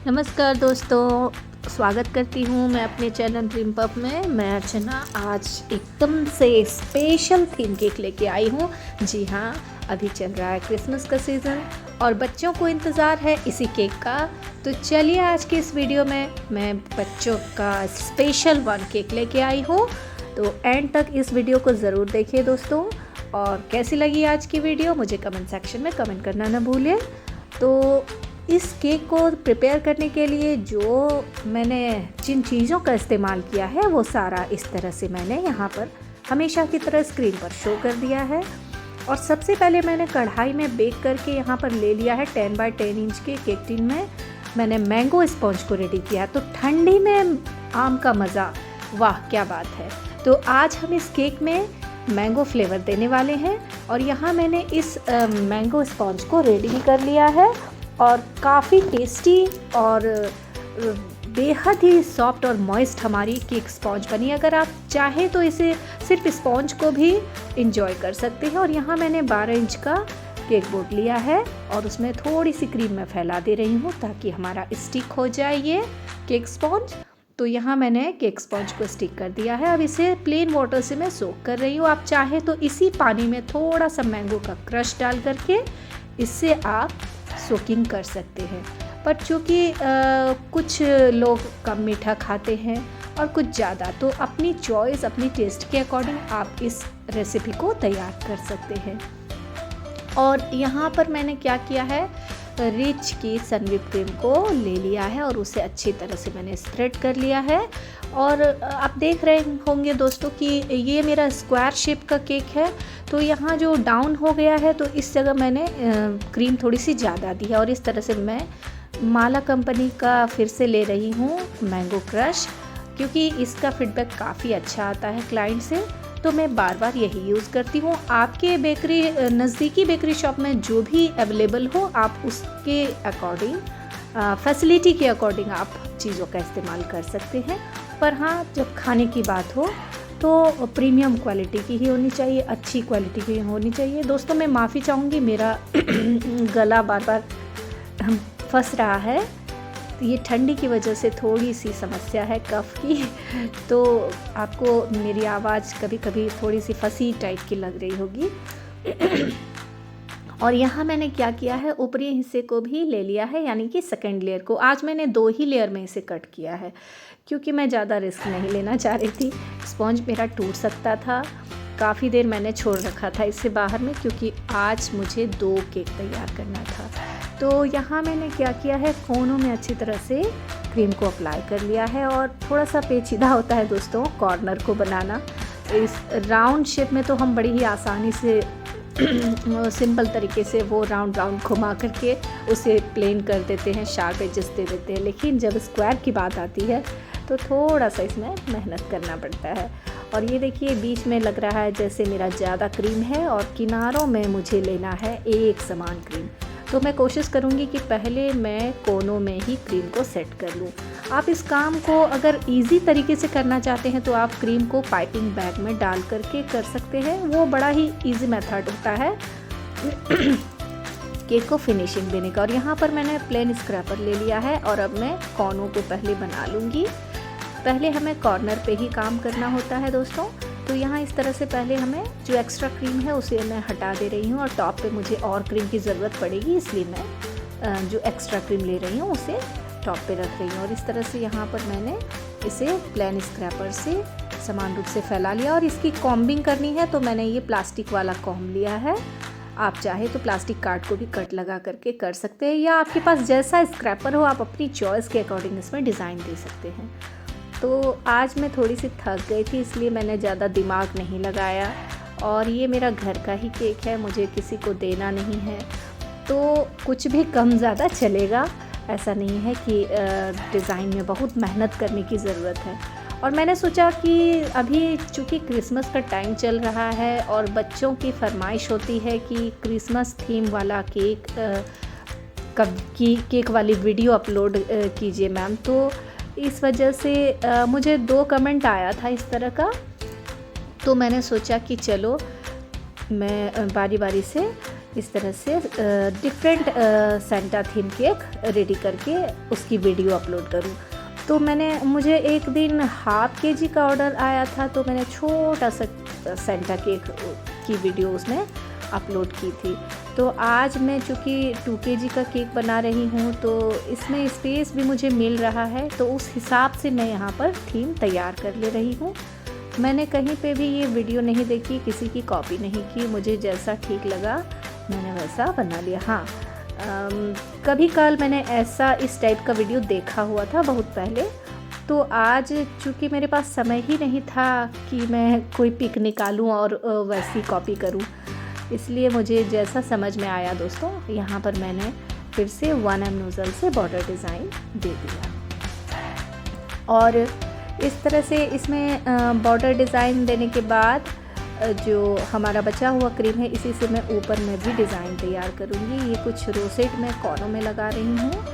नमस्कार दोस्तों, स्वागत करती हूँ मैं अपने चैनल ड्रीम पब में। मैं अर्चना आज एकदम से स्पेशल थीम केक लेके आई हूँ। जी हाँ, अभी चल रहा है क्रिसमस का सीज़न और बच्चों को इंतज़ार है इसी केक का। तो चलिए आज की इस वीडियो में मैं बच्चों का स्पेशल वन केक लेके आई हूँ। तो एंड तक इस वीडियो को ज़रूर देखिए दोस्तों। और कैसी लगी आज की वीडियो मुझे कमेंट सेक्शन में कमेंट करना ना भूलिए। तो इस केक को प्रिपेयर करने के लिए जो मैंने जिन चीज़ों का इस्तेमाल किया है वो सारा इस तरह से मैंने यहाँ पर हमेशा की तरह स्क्रीन पर शो कर दिया है। और सबसे पहले मैंने कढ़ाई में बेक करके यहाँ पर ले लिया है 10 बाय 10 इंच के केक टिन में मैंने मैंगो स्पॉन्ज को रेडी किया। तो ठंडी में आम का मज़ा, वाह क्या बात है। तो आज हम इस केक में मैंगो फ्लेवर देने वाले हैं और यहाँ मैंने इस मैंगो स्पॉन्ज को रेडी भी कर लिया है और काफ़ी टेस्टी और बेहद ही सॉफ्ट और मॉइस्ट हमारी केक स्पॉन्ज बनी। अगर आप चाहें तो इसे सिर्फ स्पॉन्ज को भी इंजॉय कर सकते हैं। और यहाँ मैंने 12 इंच का केक बोर्ड लिया है और उसमें थोड़ी सी क्रीम मैं फैला दे रही हूँ ताकि हमारा स्टिक हो जाए ये केक स्पॉन्ज। तो यहाँ मैंने केक स्पॉन्ज को स्टिक कर दिया है। अब इसे प्लेन वाटर से मैं सोक कर रही हूँ। आप चाहे तो इसी पानी में थोड़ा सा मैंगो का क्रश डाल करके इससे आप सोकिंग कर सकते हैं। पर चूँकि कुछ लोग कम मीठा खाते हैं और कुछ ज़्यादा, तो अपनी चॉइस अपनी टेस्ट के अकॉर्डिंग आप इस रेसिपी को तैयार कर सकते हैं। और यहाँ पर मैंने क्या किया है, रिच की सनविप क्रीम को ले लिया है और उसे अच्छी तरह से मैंने स्प्रेड कर लिया है। और आप देख रहे होंगे दोस्तों कि ये मेरा स्क्वायर शेप का केक है। तो यहाँ जो डाउन हो गया है तो इस जगह मैंने क्रीम थोड़ी सी ज़्यादा दी है। और इस तरह से मैं माला कंपनी का फिर से ले रही हूँ मैंगो क्रश, क्योंकि इसका फीडबैक काफ़ी अच्छा आता है क्लाइंट से। तो मैं बार बार यही यूज़ करती हूँ। आपके बेकरी नज़दीकी बेकरी शॉप में जो भी अवेलेबल हो आप उसके अकॉर्डिंग फैसिलिटी के अकॉर्डिंग आप चीज़ों का इस्तेमाल कर सकते हैं। पर हाँ, जब खाने की बात हो तो प्रीमियम क्वालिटी की ही होनी चाहिए, अच्छी क्वालिटी की होनी चाहिए। दोस्तों मैं माफ़ी चाहूँगी, मेरा गला बार बार फंस रहा है। ये ठंडी की वजह से थोड़ी सी समस्या है कफ की, तो आपको मेरी आवाज़ कभी कभी थोड़ी सी फंसी टाइप की लग रही होगी। और यहाँ मैंने क्या किया है, ऊपरी हिस्से को भी ले लिया है, यानी कि सेकेंड लेयर को। आज मैंने 2 ही लेयर में इसे कट किया है क्योंकि मैं ज़्यादा रिस्क नहीं लेना चाह रही थी। स्पॉन्ज मेरा टूट सकता था। काफ़ी देर मैंने छोड़ रखा था इसे बाहर में क्योंकि आज मुझे 2 केक तैयार करना था। तो यहाँ मैंने क्या किया है, कोनों में अच्छी तरह से क्रीम को अप्लाई कर लिया है। और थोड़ा सा पेचीदा होता है दोस्तों कॉर्नर को बनाना। इस राउंड शेप में तो हम बड़ी ही आसानी से सिंपल तरीके से वो राउंड घुमा करके उसे प्लेन कर देते हैं, शार्प एजेस दे देते हैं। लेकिन जब स्क्वायर की बात आती है तो थोड़ा सा इसमें मेहनत करना पड़ता है। और ये देखिए बीच में लग रहा है जैसे मेरा ज़्यादा क्रीम है और किनारों में मुझे लेना है एक समान क्रीम। तो मैं कोशिश करूँगी कि पहले मैं कोनों में ही क्रीम को सेट कर लूँ। आप इस काम को अगर इजी तरीके से करना चाहते हैं तो आप क्रीम को पाइपिंग बैग में डाल करके कर सकते हैं। वो बड़ा ही इजी मेथड होता है केक को फिनिशिंग देने का। और यहाँ पर मैंने प्लेन स्क्रैपर ले लिया है और अब मैं कोनों को पहले बना लूँगी। पहले हमें कॉर्नर पे ही काम करना होता है दोस्तों। तो यहाँ इस तरह से पहले हमें जो एक्स्ट्रा क्रीम है उसे मैं हटा दे रही हूँ और टॉप पे मुझे और क्रीम की ज़रूरत पड़ेगी, इसलिए मैं जो एक्स्ट्रा क्रीम ले रही हूँ उसे टॉप पे रख रही हूँ। और इस तरह से यहाँ पर मैंने इसे प्लेन स्क्रैपर से समान रूप से फैला लिया। और इसकी कॉम्बिंग करनी है तो मैंने ये प्लास्टिक वाला कॉम्ब लिया है। आप चाहे तो प्लास्टिक कार्ड को भी कट लगा करके कर सकते हैं, या आपके पास जैसा स्क्रैपर हो आप अपनी चॉइस के अकॉर्डिंग इसमें डिज़ाइन दे सकते हैं। तो आज मैं थोड़ी सी थक गई थी इसलिए मैंने ज़्यादा दिमाग नहीं लगाया। और ये मेरा घर का ही केक है, मुझे किसी को देना नहीं है, तो कुछ भी कम ज़्यादा चलेगा। ऐसा नहीं है कि डिज़ाइन में बहुत मेहनत करने की ज़रूरत है। और मैंने सोचा कि अभी चूँकि क्रिसमस का टाइम चल रहा है और बच्चों की फरमाइश होती है कि क्रिसमस थीम वाला केक केक वाली वीडियो अपलोड कीजिए मैम। तो इस वजह से मुझे 2 कमेंट आया था इस तरह का। तो मैंने सोचा कि चलो मैं बारी बारी से इस तरह से different Santa theme cake ready करके उसकी वीडियो अपलोड करूँ। तो मुझे एक दिन हाफ केजी का ऑर्डर आया था, तो मैंने छोटा सा सेंटा केक की वीडियो उसमें अपलोड की थी। तो आज मैं चूँकि 2 केजी का केक बना रही हूँ, तो इसमें स्पेस भी मुझे मिल रहा है, तो उस हिसाब से मैं यहाँ पर थीम तैयार कर ले रही हूँ। मैंने कहीं पे भी ये वीडियो नहीं देखी, किसी की कॉपी नहीं की, मुझे जैसा ठीक लगा मैंने वैसा बना लिया। हाँ, कभी काल मैंने ऐसा इस टाइप का वीडियो देखा हुआ था बहुत पहले, तो आज चूँकि मेरे पास समय ही नहीं था कि मैं कोई पिक निकालूं और वैसी कॉपी करूं, इसलिए मुझे जैसा समझ में आया दोस्तों, यहाँ पर मैंने फिर से 1M नोज़ल से बॉर्डर डिज़ाइन दे दिया। और इस तरह से इसमें बॉर्डर डिज़ाइन देने के बाद जो हमारा बचा हुआ क्रीम है, इसी से मैं ऊपर में भी डिज़ाइन तैयार करूँगी। ये कुछ रोसेट मैं कॉर्नर में लगा रही हूँ।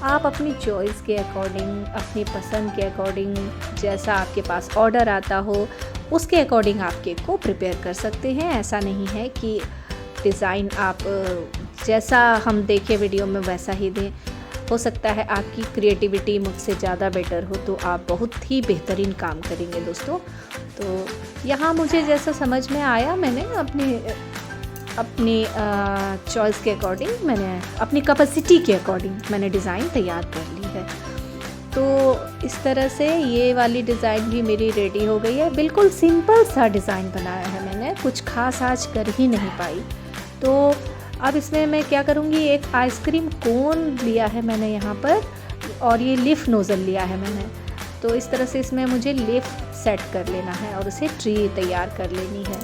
आप अपनी चॉइस के अकॉर्डिंग, अपनी पसंद के अकॉर्डिंग, जैसा आपके पास ऑर्डर आता हो उसके अकॉर्डिंग आप केक को प्रिपेयर कर सकते हैं। ऐसा नहीं है कि डिज़ाइन आप जैसा हम देखें वीडियो में वैसा ही दें। हो सकता है आपकी क्रिएटिविटी मुझसे ज़्यादा बेटर हो, तो आप बहुत ही बेहतरीन काम करेंगे दोस्तों। तो यहाँ मुझे जैसा समझ में आया, मैंने अपनी चॉइस के अकॉर्डिंग, मैंने अपनी कैपेसिटी के अकॉर्डिंग मैंने डिज़ाइन तैयार कर ली है। तो इस तरह से ये वाली डिज़ाइन भी मेरी रेडी हो गई है। बिल्कुल सिंपल सा डिज़ाइन बनाया है मैंने, कुछ खास आज कर ही नहीं पाई। तो अब इसमें मैं क्या करूँगी, एक आइसक्रीम कोन लिया है मैंने यहाँ पर, और ये लिफ नोज़ल लिया है मैंने। तो इस तरह से इसमें मुझे लिफ सेट कर लेना है और उसे ट्री तैयार कर लेनी है।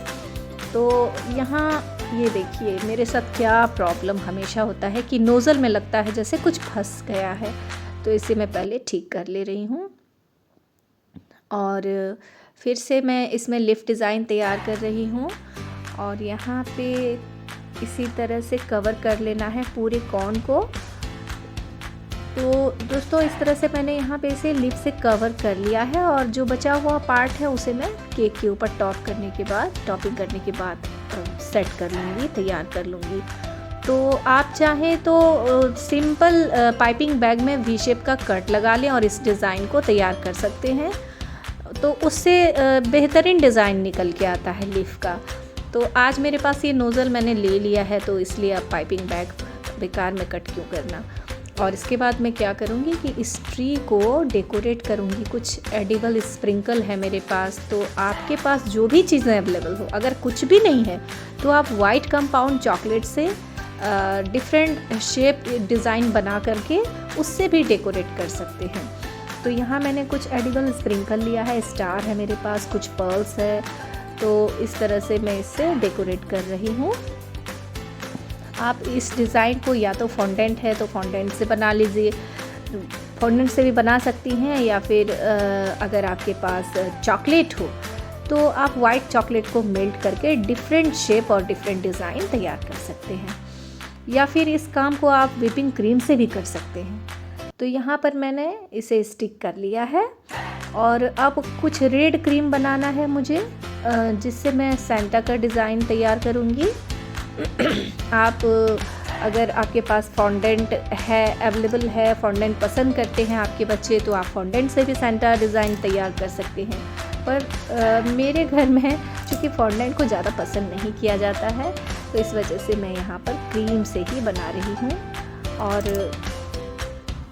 तो यहाँ ये देखिए मेरे साथ क्या प्रॉब्लम हमेशा होता है कि नोज़ल में लगता है जैसे कुछ फंस गया है, तो इसे मैं पहले ठीक कर ले रही हूँ। और फिर से मैं इसमें लिफ डिज़ाइन तैयार कर रही हूँ, और यहाँ पे इसी तरह से कवर कर लेना है पूरे कॉर्न को। तो दोस्तों इस तरह से मैंने यहाँ पे इसे लिप से कवर कर लिया है, और जो बचा हुआ पार्ट है उसे मैं केक के ऊपर टॉपिंग करने के बाद सेट कर लूँगी, तैयार कर लूँगी। तो आप चाहें तो सिंपल पाइपिंग बैग में वी शेप का कट लगा लें और इस डिज़ाइन को तैयार कर सकते हैं, तो उससे बेहतरीन डिज़ाइन निकल के आता है लीफ का। तो आज मेरे पास ये नोज़ल मैंने ले लिया है, तो इसलिए अब पाइपिंग बैग बेकार में कट क्यों करना। और इसके बाद मैं क्या करूँगी कि इस ट्री को डेकोरेट करूँगी। कुछ एडिबल स्प्रिंकल है मेरे पास, तो आपके पास जो भी चीज़ें अवेलेबल हो, अगर कुछ भी नहीं है तो आप वाइट कंपाउंड चॉकलेट से डिफरेंट शेप डिज़ाइन बना करके उससे भी डेकोरेट कर सकते हैं। तो यहाँ मैंने कुछ एडिबल स्प्रिंकल लिया है, स्टार है मेरे पास, कुछ पर्ल्स है, तो इस तरह से मैं इससे डेकोरेट कर रही हूँ। आप इस डिज़ाइन को या तो फॉन्डेंट है तो फॉन्डेंट से बना लीजिए, फॉन्डेंट से भी बना सकती हैं, या फिर अगर आपके पास चॉकलेट हो तो आप वाइट चॉकलेट को मेल्ट करके डिफरेंट शेप और डिफरेंट डिज़ाइन तैयार कर सकते हैं, या फिर इस काम को आप व्हिपिंग क्रीम से भी कर सकते हैं। तो यहाँ पर मैंने इसे स्टिक कर लिया है, और अब कुछ रेड क्रीम बनाना है मुझे, जिससे मैं सेंटा का डिज़ाइन तैयार करूँगी। आप अगर आपके पास फॉन्डेंट है, अवेलेबल है, फॉन्डेंट पसंद करते हैं आपके बच्चे, तो आप फॉन्डेंट से भी सेंटा डिज़ाइन तैयार कर सकते हैं। पर मेरे घर में चूँकि फॉन्डेंट को ज़्यादा पसंद नहीं किया जाता है, तो इस वजह से मैं यहाँ पर क्रीम से ही बना रही हूँ। और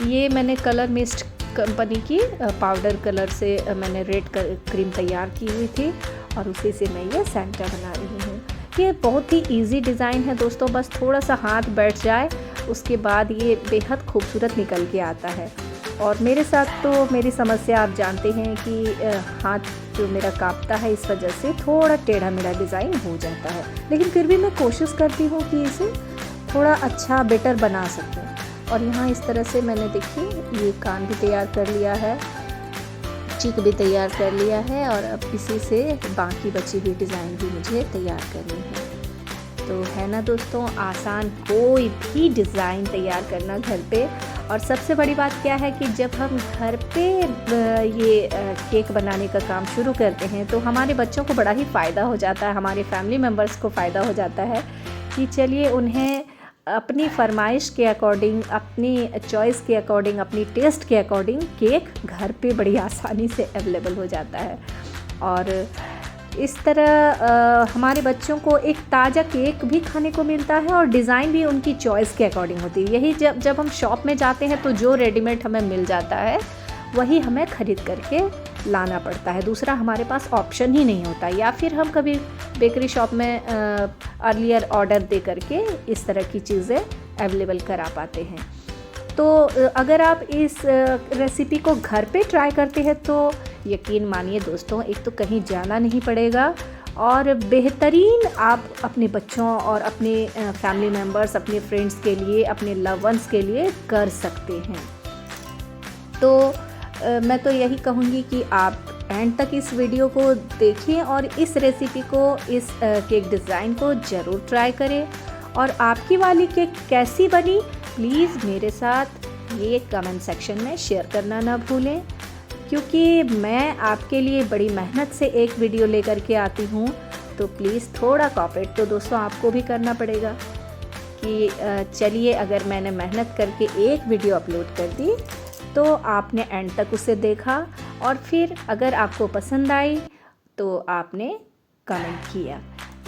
ये मैंने कलर मिस्ट कंपनी की पाउडर कलर से मैंने रेड क्रीम तैयार की हुई थी, और उसी से मैं ये सेंटा बना रही हूँ। ये बहुत ही इजी डिज़ाइन है दोस्तों, बस थोड़ा सा हाथ बैठ जाए उसके बाद ये बेहद खूबसूरत निकल के आता है। और मेरे साथ तो मेरी समस्या आप जानते हैं कि हाथ जो मेरा कांपता है, इस वजह से थोड़ा टेढ़ा मेढ़ा डिज़ाइन हो जाता है, लेकिन फिर भी मैं कोशिश करती हूँ कि इसे थोड़ा अच्छा बेटर बना सकूँ। और यहाँ इस तरह से मैंने देखिए ये कान भी तैयार कर लिया है, चीक भी तैयार कर लिया है, और अब इसी से बाकी बची हुई डिज़ाइन भी मुझे तैयार करनी है। तो है ना दोस्तों, आसान कोई भी डिज़ाइन तैयार करना घर पे। और सबसे बड़ी बात क्या है कि जब हम घर पे ये केक बनाने का काम शुरू करते हैं, तो हमारे बच्चों को बड़ा ही फ़ायदा हो जाता है, हमारे फैमिली मेम्बर्स को फ़ायदा हो जाता है कि चलिए उन्हें अपनी फरमाइश के अकॉर्डिंग, अपनी चॉइस के अकॉर्डिंग, अपनी टेस्ट के अकॉर्डिंग केक घर पे बड़ी आसानी से अवेलेबल हो जाता है। और इस तरह हमारे बच्चों को एक ताज़ा केक भी खाने को मिलता है और डिज़ाइन भी उनकी चॉइस के अकॉर्डिंग होती है। यही जब हम शॉप में जाते हैं तो जो रेडीमेड हमें मिल जाता है वही हमें ख़रीद करके लाना पड़ता है, दूसरा हमारे पास ऑप्शन ही नहीं होता। या फिर हम कभी बेकरी शॉप में अर्लियर ऑर्डर दे करके इस तरह की चीज़ें अवेलेबल करा पाते हैं। तो अगर आप इस रेसिपी को घर पे ट्राई करते हैं तो यकीन मानिए दोस्तों, एक तो कहीं जाना नहीं पड़ेगा और बेहतरीन आप अपने बच्चों और अपने फैमिली मेम्बर्स, अपने फ्रेंड्स के लिए, अपने लव वंस के लिए कर सकते हैं। तो मैं तो यही कहूँगी कि आप एंड तक इस वीडियो को देखें और इस रेसिपी को, इस केक डिज़ाइन को ज़रूर ट्राई करें। और आपकी वाली केक कैसी बनी प्लीज़ मेरे साथ ये कमेंट सेक्शन में शेयर करना ना भूलें, क्योंकि मैं आपके लिए बड़ी मेहनत से एक वीडियो लेकर के आती हूँ। तो प्लीज़ थोड़ा कोऑपरेट तो दोस्तों आपको भी करना पड़ेगा कि चलिए, अगर मैंने मेहनत करके एक वीडियो अपलोड कर दी तो आपने एंड तक उसे देखा और फिर अगर आपको पसंद आई तो आपने कमेंट किया।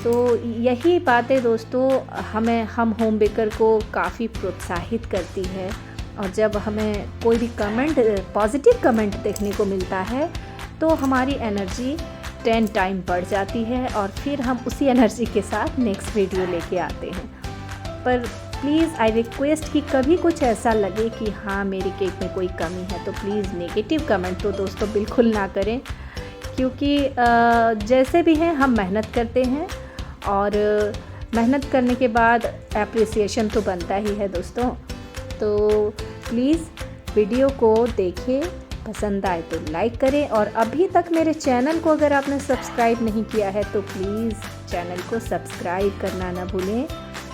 तो यही बातें दोस्तों हम होम बेकर को काफ़ी प्रोत्साहित करती है। और जब हमें कोई भी कमेंट, पॉजिटिव कमेंट देखने को मिलता है तो हमारी एनर्जी 10 टाइम बढ़ जाती है और फिर हम उसी एनर्जी के साथ नेक्स्ट वीडियो लेके आते हैं। पर प्लीज़ आई रिक्वेस्ट कि कभी कुछ ऐसा लगे कि हाँ मेरी केक में कोई कमी है तो प्लीज़ नेगेटिव कमेंट तो दोस्तों बिल्कुल ना करें, क्योंकि जैसे भी हैं हम मेहनत करते हैं और मेहनत करने के बाद एप्रिसिएशन तो बनता ही है दोस्तों। तो प्लीज़ वीडियो को देखें, पसंद आए तो लाइक करें और अभी तक मेरे चैनल को अगर आपने सब्सक्राइब नहीं किया है तो प्लीज़ चैनल को सब्सक्राइब करना ना भूलें।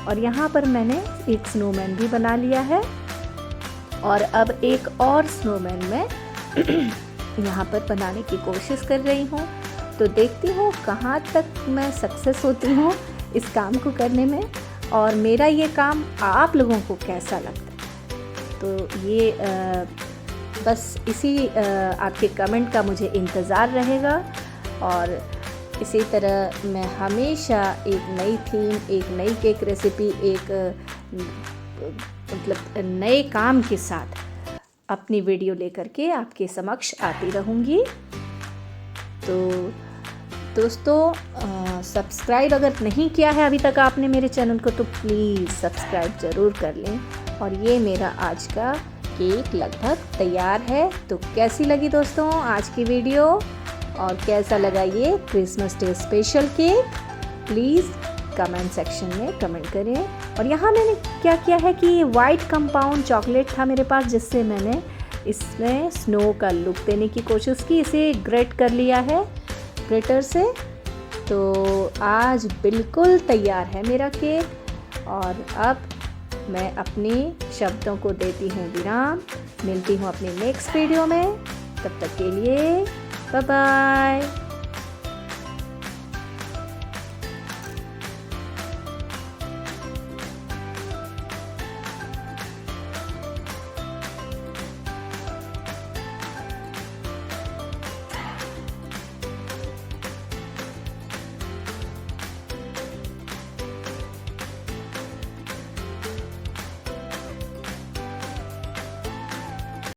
और यहाँ पर मैंने एक स्नोमैन भी बना लिया है और अब एक और स्नोमैन मैं यहाँ पर बनाने की कोशिश कर रही हूँ। तो देखती हूँ कहाँ तक मैं सक्सेस होती हूँ इस काम को करने में और मेरा ये काम आप लोगों को कैसा लगता है। तो ये बस इसी आपके कमेंट का मुझे इंतज़ार रहेगा और इसी तरह मैं हमेशा एक नई थीम, एक नई केक रेसिपी, एक मतलब नए काम के साथ अपनी वीडियो लेकर के आपके समक्ष आती रहूँगी। तो दोस्तों सब्सक्राइब अगर नहीं किया है अभी तक आपने मेरे चैनल को तो प्लीज़ सब्सक्राइब ज़रूर कर लें। और ये मेरा आज का केक लगभग तैयार है। तो कैसी लगी दोस्तों आज की वीडियो और कैसा लगा ये Christmas day special cake, please comment section में कमेंट करें। और यहाँ मैंने क्या किया है कि वाइट कंपाउंड चॉकलेट था मेरे पास, जिससे मैंने इसमें स्नो का लुक देने की कोशिश की। इसे ग्रेट कर लिया है ग्रेटर से। तो आज बिल्कुल तैयार है मेरा केक और अब मैं अपने शब्दों को देती हूँ विराम। मिलती हूँ अपनी नेक्स्ट वीडियो में, तब तक के लिए बाय बाय।